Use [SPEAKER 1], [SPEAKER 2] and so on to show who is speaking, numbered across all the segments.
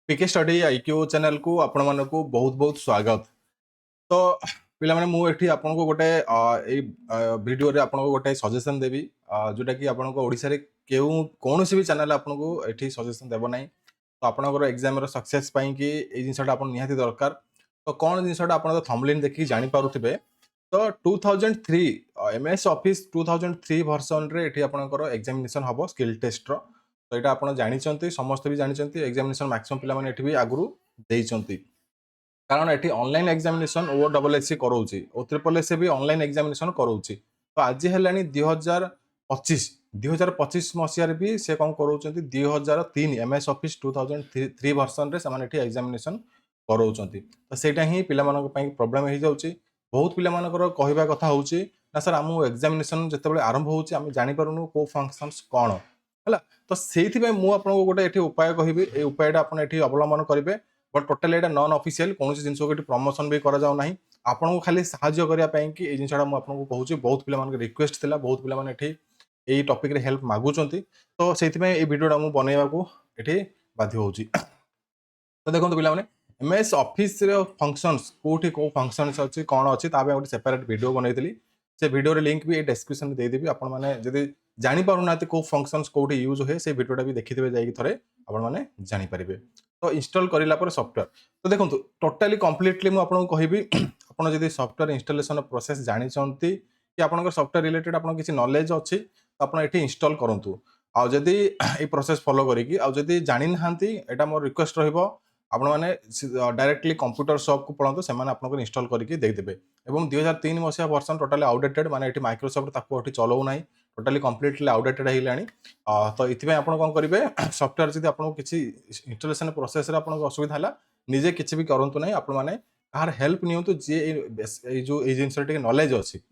[SPEAKER 1] पीके study IQ channel को आपण मानकु बहुत बहुत स्वागत। तो पिला माने मु एठी आपन को गोटे ए वीडियो रे आपन को गोटे सजेशन देबी जोटा कि आपन को ओडिसा रे केउ कोनोसी भी चैनल आपन को एठी सजेशन देबो नै। तो आपन को एग्जाम रो सक्सेस पई कि ए जिंसटा आपन निहाती दरकार। तो कोन जिंसटा आपन तो थंबनेल देखि जानि पारुथिबे। तो 2003 एमएस ऑफिस 2003 वर्जन रे एठी आपन को एग्जामिनेशन हबो स्किल टेस्ट रो। तो यहाँ आपड़ जानते समस्त भी जानते एग्जामिनेशन मैक्सिमम पिला माने एठी भी आगु देइचंती कारण एठी online examination O double S कराउची O triple S C online examination कराउची। तो आज हेलानी 2025 मसिया रे भी से कौन कराउचंती 2003 एमएस ऑफिस 2003 वर्जन रे समान एठी एग्जामिनेशन कराउचंती। तो सेटा ही पिला मानक पई प्रॉब्लम हे जाउची। बहुत पिला मानकर कहबा कथा होउची ना सर आम एग्जामिनेशन जतेबेले आरंभ होउची हम जानि पारुनु को फंक्शंस कोन हला। तो सेइथिबे मु आपनको गोटे एठी उपाय कहिबी ए उपायटा आपण एठी अवलंबन करिवे। But totally Etah non official कौन जिनस को प्रमोशन भी करा जाउ नाही आपन को खाली सहाय्य करिया पई कि ए जिनसटा मु आपन को कहूची। बहुत पिला मान के रिक्वेस्ट थिला बहुत पिला मान एठी ए टॉपिक रे हेल्प मागुचंती। तो सेइथिबे ए वीडियोटा मु बनेवा को एठी बाध्य होउची। तो देखंतु पिला माने एमएस ऑफिस रे फंक्शंस कोठी को फंक्शंस अछि कोन अछि ताबे गोटे सेपरेट वीडियो बनैतली। से वीडियो रे लिंक भी ए डिस्क्रिप्शन में दे देबी। आपण माने जदि जानि पारु नाते को फंक्शंस कोठी यूज होय से वीडियोटा भी देखिथिबे जाई थरे आपण माने जानि परिबे। तो इंस्टॉल करिला पर सॉफ्टवेयर तो देखंतु टोटली कंप्लीटली मु आपन को कहिबी आपण जदि सॉफ्टवेयर इंस्टॉलेशन प्रोसेस जानि चंती कि आपण सॉफ्टवेयर रिलेटेड आपण किछि नॉलेज अछि तो आपण एठी इंस्टॉल करंतु। आ जदि ए प्रोसेस फॉलो करिकि आ जदि जानि नहांती एटा मोर रिक्वेस्ट रहइबो आपण माने डायरेक्टली कंप्यूटर शॉप को पळंतु से माने आपन को इंस्टॉल करके दे देबे। एवं 2003 मसिया वर्जन टोटली आउटडेटेड माने एठी माइक्रोसॉफ्ट ताको एठी चलाउ नाही टोटली कंप्लीटली आउटडेटेड हेलानी। तो इथिबे आपण कोन करिवे सॉफ्टवेयर जदि आपण किछि इंस्टॉलेशन प्रोसेस रे आपण असुविधा हला निजे किछि भी करंतु नाही आपण माने कार हेल्प नियंतु जे ए जो ए जिंसर टे नॉलेज अछि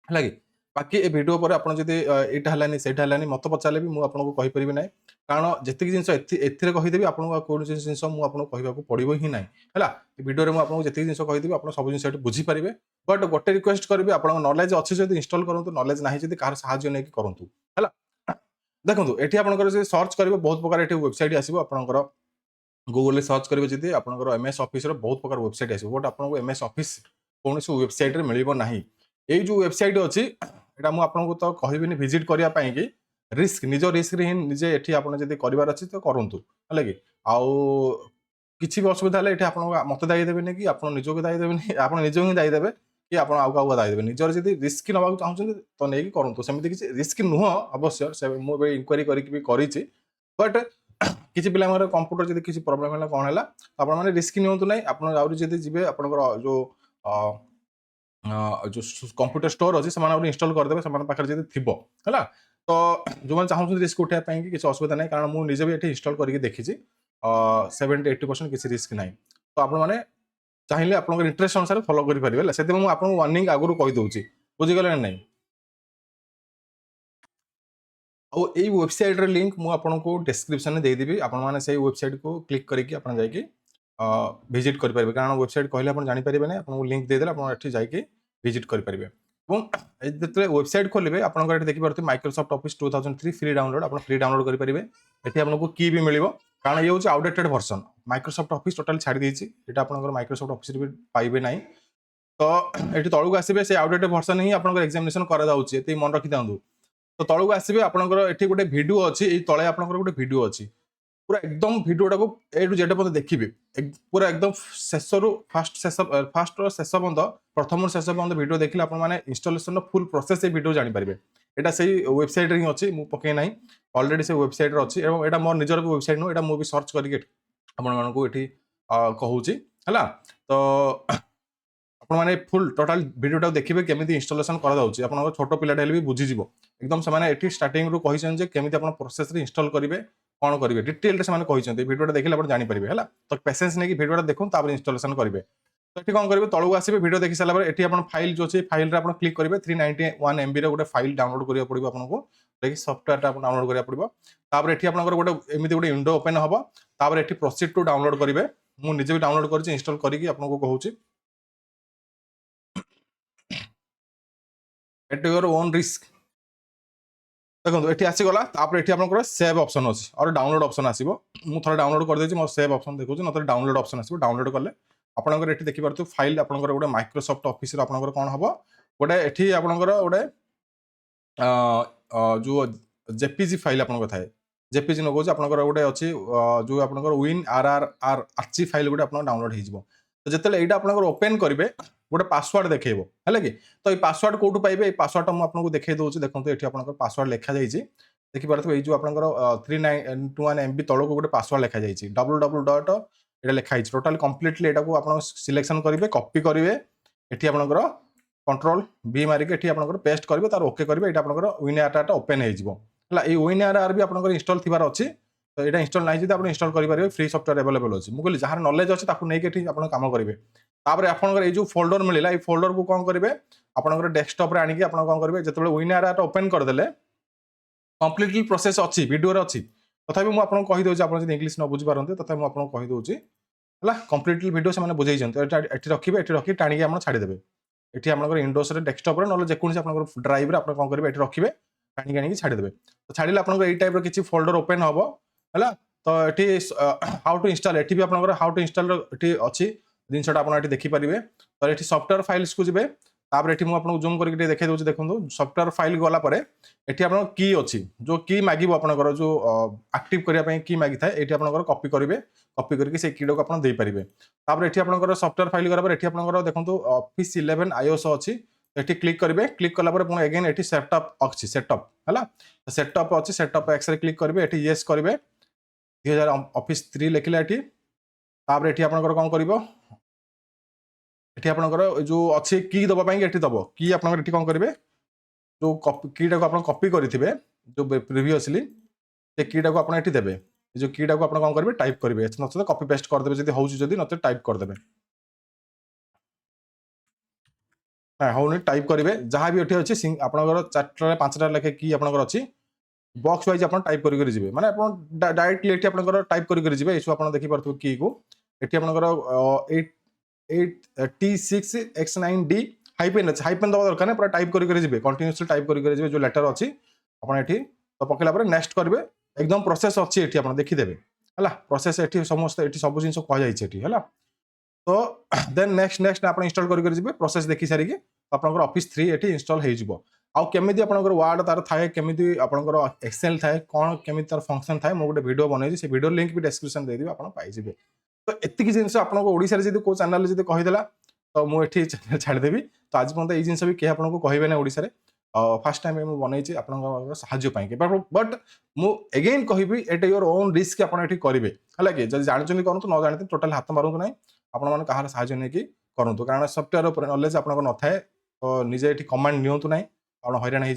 [SPEAKER 1] हला कि। बाकी ए वीडियो पर आपण जदि एटा हलानी सेटा हलानी मत पचाले भी मु आपन को कहि परिबे नाही कारण जतिक जिंस एथिरे कहि देबी आपन को कोन जिंस मु आपन को कहिबा को पड़िबो ही नाही हला। ए वीडियो रे मु आपन को जतिक जिंस कहि देबी आपन सब जिंस एटा बुझी परिबे। बट गोटे रिक्वेस्ट करबी आपन नॉलेज अछि जदि इंस्टॉल करंतु नॉलेज नाही जदि कार सहाय्य नै कि करंतु हला। देखंतु एठी आपन से सर्च करिवे बहुत प्रकार एठी वेबसाइट आसीबो आपन गूगल सर्च करेंगे जदि आपनकर एमएस ऑफिस रो बहुत प्रकार वेबसाइट आसीबो बट आपनको एमएस ऑफिस कौन वेबसाइट रे मिलिबो नाही। ए जो वेबसाइट अछि एटा मु आपनको तो कहिबिनी विजिट करिया पई कि रिस्क निजो रिस्क रे निजे एठी आपन जदि करिवार अछि तो करंतु हला कि। आउ किछि भी असुविधा हले एठी आपन मते दाई देबेनी कि आपन निजो को दाई देबेनी आपन निजो ही दाई देबे कि आपन आउ काउ दाई देबे निजर जदि रिस्क नबाक चाहउछन तो नै कि करंतु सेमिति किछि रिस्क नुह अवश्य से मु बे इंक्वायरी करि कि भी करिछि। बट किछि पिला हमर कंप्यूटर जदि किछि प्रॉब्लम हला कोन हला आपण माने रिस्क नियंतु नै आपण आउरी जदि जिवे आपनकर जो जो कंप्यूटर स्टोर अछि समान आउरी इंस्टॉल कर देबे समान पाखर जदि थिबो हला। तो जो मन चाहउ रिस्क उठा पई कि किछि असुविधा नै कारण मु निजे भी एठी इंस्टॉल करके देखिछि 70-80% किछि रिस्क नै। तो आपण माने चाहिले आपनकर इंटरेस्ट अनुसार फॉलो करि परिबे सेते मु आपन वार्निंग आगुरु कहि दउछि बुझि गेले नै। और ये वेबसाइट रे लिंक मु आपन को डिस्क्रिप्शन में दे देबी आपण माने से वेबसाइट को क्लिक करके आपण जाई के विजिट कर परिबे कारण वेबसाइट कहले आपण जानि परिबे नै आपन को लिंक दे देला आपण एठी जाई के विजिट कर परिबे। एवं जते वेबसाइट खोलिबे आपण को एठी देखि परते माइक्रोसॉफ्ट ऑफिस 2003 फ्री डाउनलोड आपण फ्री डाउनलोड कर परिबे। एठी आपण को की भी मिलिबो कारण ये होची outdated version Microsoft office total छाडी देछि एटा आपण को माइक्रोसॉफ्ट ऑफिस रे पाइबे नै। तो एठी तळुक आसीबे से आउटडेटेड वर्जन ही आपण को एग्जामिनेशन करा जाउची एते मन रखि दांदु। तो तळुक आसीबे आपनकर एठी गोटे वीडियो अछि ए तळे आपनकर गोटे वीडियो अछि पूरा एकदम वीडियोटा को ए टू जेड पते देखिबे पूरा एकदम शेषरु फास्ट रो शेष बंद प्रथम शेष बंद वीडियो देखिले आपण माने इंस्टॉलेशन रो फुल प्रोसेस ए वीडियो जानि परिबे। एटा सेही वेबसाइट रे अछि मु पके नै ऑलरेडी से वेबसाइट रे अछि एवं एटा मोर निजर वेबसाइट नो एटा मु भी सर्च करके आपण मानको एठी कहूची हला। तो आपण माने फुल टोटल वीडियोटा देखिबे केमिति इंस्टॉलेशन करा जाउची आपण छोटो पिलाटा हेले भी बुझी जिवो एकदम से माने एठी स्टार्टिंग रु कहिसन जे केमिति आपण प्रोसेस रे इंस्टॉल करिवे कोन करिवे डिटेल रे से माने कहिसन वीडियोटा देखिले आपण जानि परिबे हला। तो पेशेंस नै कि वीडियोटा देखुन तापर इंस्टॉलेशन करिवे। तो एठी कोन करिवे तळु आसीबे वीडियो देखि साला पर एठी आपण फाइल जो छै फाइल रे आपण क्लिक करिवे 391 एमबी रे गोटे फाइल डाउनलोड करिया पड़िबो आपनको देखि सॉफ्टवेयर टा आपण डाउनलोड करिया पड़िबो। तापर एठी आपनकर गोटे एमिति गोटे विंडो ओपन हबो तापर एठी प्रोसीड टू डाउनलोड करिवे मु निजे भी डाउनलोड करछि इंस्टॉल करिकि आपनको कहूची एट योर ओन रिस्क देखो ये आसीगला ये आप सेव ऑप्शन अच्छी और डाउनलोड ऑप्शन आसो मुझे डाउनलोड कर देती मोर सेव ऑप्शन देखो मतलब डाउनलोड ऑप्शन आसो डाउनलोड कले आपंकर ये देखिए फाइल आपंकर गोटे माइक्रोसॉफ्ट ऑफिस आपंकर कौन हम गोटे ये आपंकर गोटे जो जेपीजी फाइल आपंकर थाए जेपीजी न कौन आपंकर गोटे अच्छी जो आपंकर विन आर आर आर आर्ची फाइल गोटे आप डाउनलोड हो तो जिते यहाँ आपंकर ओपेन करेंगे गोटे पासवर्ड देखो है कि तो ये पासवर्ड कौटू पाइबे पासवर्ड मुझे आपको देखिए दूसरी देखो ये आप पासवर्ड लिखा जाइए देखिए ये जो आप 391 MB तौक गोटे पासवर्ड लिखा जाइए www ये लिखाई टोटाल कम्प्लीटली यहाँ आप सिलेक्शन करेंगे कॉपी करेंगे ये आपंकर कंट्रोल बी मारिक ये आप पेस्ट करेंगे तार ओके करेंगे ये आपंकर विन आर ओपन हो विन आर भी आप इंस्टॉल थी अच्छी तो यहाँ इंस्टॉल नहीं आप इंस्टॉल करेंगे फ्री सॉफ्टवेयर अवेलेबल अच्छी मुझे जहाँ नॉलेज अच्छी नहीं आप कम करेंगे तापर आपंकर ये फोल्डर मिलला ये फोल्डर को कौन करेंगे आपंकर डेस्कटॉप आनिक आप कौन करेंगे जो विन आर ओपन करदे कम्प्लीटली प्रोसेस अच्छी वीडियो अच्छी तथापि मुझे आपको कहीदे आप इंग्लीश न बुझीपारते तथा मुझे आपको कहीदे है कम्प्लीटली वीडियो से बुझे रखिए ये रखिए टाणी आप छाड़देवे ये आप इंडोस डेस्कटॉप ना जेकोसी आप ड्राइव आप कौन करेंगे ये रखिए टाणी आनी छाड़देवे तो छाड़े आप टाइप किसी फोल्डर ओपन हम है तो ये हाउ टू इंस्टॉल ये भी आप हाउ टू इंस्टॉल ये अच्छी जिनसा आप देखिपारे तो ये सॉफ्टवेयर फाइल्स को जी तापर ये मुझे आपको जूम करके देखे दूसरी देखो सॉफ्टवेयर फाइल गलापर ये आप की अच्छी जो की मांग आपंकर जो एक्टिव करने की मांगी था ये आप कॉपी करेंगे कॉपी करके से की को आप देपारे तापर ये आप सॉफ्टवेयर फाइल गलापर ये आप देखो ऑफिस 11 iOS अच्छी ये क्लिक करेंगे क्लिक कलापर पुणी अगेन ये सेटअप अच्छी सेटअप है सेटअप अच्छी सेटअप एक्स क्लिक करेंगे ये येस करेंगे 2000 ऑफिस 3 लिखला ये तापर ये आप कौन कर ये आपंकर जो अच्छे की दवापाई ये दब की आप कौन करेंगे जो कीटा को आप कॉपी करेंगे जो प्रिवियसली से कीटा को आप देवे जो कीटा को आप कौन करेंगे टाइप करेंगे नचते कॉपी पेस्ट करदे जब होती नचते टाइप करदे होनी टाइप करेंगे जहाँ भी ये अच्छी आपंकर 4टा 5टा लेखे की आपंकर अच्छी बॉक्स वाइज आप टाइप करेंगे जी मैंने डायरेक्टली ये आप टाइप करेंगे जी ये आप देखिए की को ये आपंकर 8T6X9D हाइपेन अच्छे हाइपेन दबा दरकार ना पूरा टाइप करेंगे कंटिन्यूअसली टाइप करेंगे जो लेटर अच्छी आप तो पकड़ा नेक्स्ट करेंगे एकदम प्रोसेस अच्छी ये आप देखीदेवे है प्रोसेस ये समस्त ये सब जिन कहुई है तो देन नेक्स्ट नेक्स्ट आप इंस्टॉल करेंगे प्रोसेस देखी सारिकी आपंकर ऑफिस 3 ये इंस्टॉल हो आउ केमी आपंकर वार्ड तार थाए केमी आपंकर एक्सेल थाए कौन केमी तार फंक्शन थाए मुझे गोटे वीडियो बनई से वीडियो लिंक भी डिस्क्रिप्शन देदेवी आप पाइबे तो एतिक जिन आपड़े जब कौ चैनल जब कहीदेला तो मुझे चैनल छाड़देवी तो आज पर्यटन ये जिन भी किए आपको कहे ना ओडिशा फास्ट टाइम मुझे बनई आपंपाई बट मुझे एगेन कहि एट योर ओन रिस्क आप करेंगे है कि जब जानते करूँ न जानते टोटाल हाथ मारतु ना आपण कहार साहय नहीं करूँ कारण सफ्टवेयर नॉलेज आप न थाए तो निजे ये कमांड नियंतु ना आप हईराण हो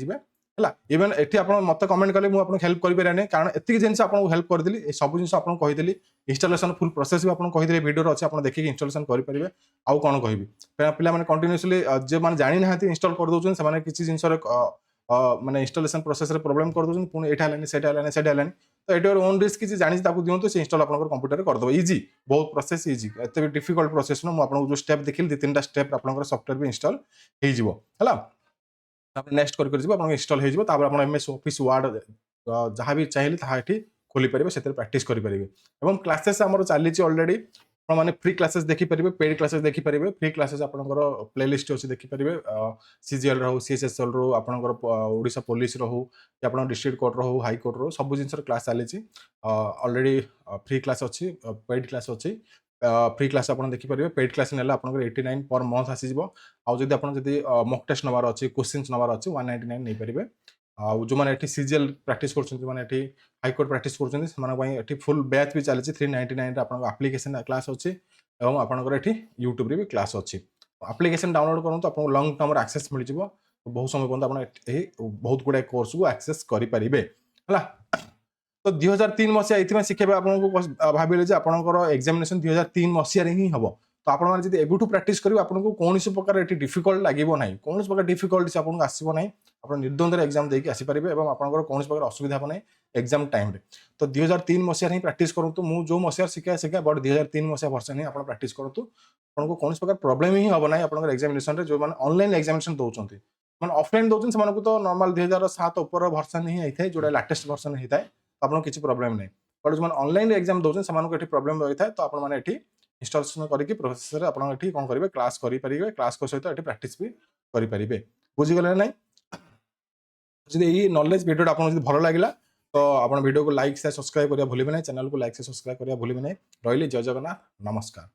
[SPEAKER 1] इवेन ये आप मत कमेंट कले मुझे हेल्प करें कारण एतिक जिन आपको हेल्प करदेली सब जिन आपको कहीदेली इंस्टॉलेशन फुल प्रोसेस भी आपको कहीदेली वीडियो अच्छे आप देखिए इंस्टॉलेशन करेंगे आउ कौन कहि पे कंटिन्यूअसली जो मैंने जानी ना इंस्टॉल कर दौरान से किसी जिन माने इंस्टॉलेशन प्रोसेस रे प्रॉब्लम कर दौरान पुणी एटा हलानी सेटा हलानी सेटा हलानी तो ये ओन रिस्क किसी जानी दिंतु से इंस्टॉल आप कंप्यूटर करदे इजी बहुत प्रोसेस इजी एत भी डिफिकल्ट प्रोसेस ना मुझे जो स्टेप देखिए 2-3टा स्टेप आप सफ्टवेयर भी इंस्टॉल हो नेक्स्ट कर इंस्टॉल हो MS ऑफिस वर्ड जहाँ भी चाहिए ये खोली पारे से प्रैक्टिस करेंगे क्लासेस आम चली अलरेडी मैंने फ्री क्लासेस देखिपारे पेड क्लासेस देखिपारे फ्री क्लासेस आपंकर प्लेलिस्ट अच्छी देखिपारे CGL रो CSSL रो आपंकर ओडिशा पुलिस रो कि आप डिस्ट्रिक्ट कोर्ट रो हाई कोर्ट रो सब जिन क्लास चली अलरेडी फ्री क्लास अच्छी पेड क्लास अच्छी फ्री क्लास आप देखिपारे पेड क्लास ना आप 89 पर मंथ आसीज आदि आप मक टेस्ट नबार अच्छी क्वेश्चन नबार अच्छी 199 नहीं पारे जो मैंने CGL प्रैक्टिस कर हाईकोर्ट प्रैक्टिस कर फुल बैच भी चली 399 आप्लिकेशन क्लास अच्छी और आपंकर यूट्यूब भी क्लास अच्छी आप्लिकेशन डाउनलोड करूँ तो आपको लंग टर्म एक्सेस मिल जाए बहुत समय पर्यटन आप बहुत गुड़ाए कोर्स को एक्सेस करेंगे है तो 2003 मसीहा ये शिखे आपको भाविले आपंकर एग्जामिनेशन 2003 मसीह ही हम तो आप एबुठू प्रैक्टिस करेंगे आपको कौन प्रकार ये डिफिकल्ट लगे ना कौन प्रकार डिफिकल्ट आपको आसो ना आप निर्द्वंद एग्जाम देकी आसीपारे और आपंकर कौन प्रकार असुविधा हे ना एग्जाम टाइम तो 2003 मसीह ही प्रैक्टिस करूँ मुझे जो मसीह शिखा शिखा बट 2003 मसीहा वर्षन ही आप प्रैक्टिस करूँ आपको कौन प्रकार प्रोब्लेम ही हम ना आप एग्जामिनेशन जो मैंने ऑनलाइन एग्जामिनेशन दौरान ମାନେ ଅଫଲାଇନ୍ ଦଉଛନ୍ତି ସେମାନଙ୍କୁ ତ ନର୍ମାଲ 2007 ଉପର ଭର୍ସନ ହିଁ ହେଇଥାଏ, ଯୋଉଟା ଲାଟେଷ୍ଟ ଭର୍ସନ ହେଇଥାଏ, ତ ଆପଣଙ୍କୁ କିଛି ପ୍ରୋବ୍ଲେମ ନାହିଁ। ବଟ୍ ଯେଉଁମାନେ ଅନଲାଇନ୍ ଏକ୍ଜାମ ଦଉଛନ୍ତି ସେମାନଙ୍କୁ ଏଠି ପ୍ରୋବ୍ଲେମ ରହିଥାଏ, ତ ଆପଣମାନେ ଏଠି ଇନଷ୍ଟଲେସନ କରିକି ପ୍ରୋସେସରେ ଆପଣ ଏଠି କ'ଣ କରିବେ, କ୍ଲାସ୍ କରିପାରିବେ, କ୍ଲାସ୍ ସହିତ ଏଠି ପ୍ରାକ୍ଟିସ୍ ବି କରିପାରିବେ। ବୁଝିଗଲେ ନା ନାଇଁ? ଯଦି ଏଇ ନଲେଜ ଭିଡ଼ିଓଟା ଆପଣଙ୍କୁ ଯଦି ଭଲ ଲାଗିଲା ତ ଆପଣ ଭିଡ଼ିଓକୁ ଲାଇକ୍ ସେୟାର ସବସ୍କ୍ରାଇବ କରିବା ଭୁଲିବେ ନାହିଁ, ଚ୍ୟାନେଲକୁ ଲାଇକ୍ ସେୟାର ସବସ୍କ୍ରାଇବ କରିବା ଭୁଲିବେ ନାହିଁ। ରହିଲି, ଜୟ ଜଗନ୍ନାଥ, ନମସ୍କାର।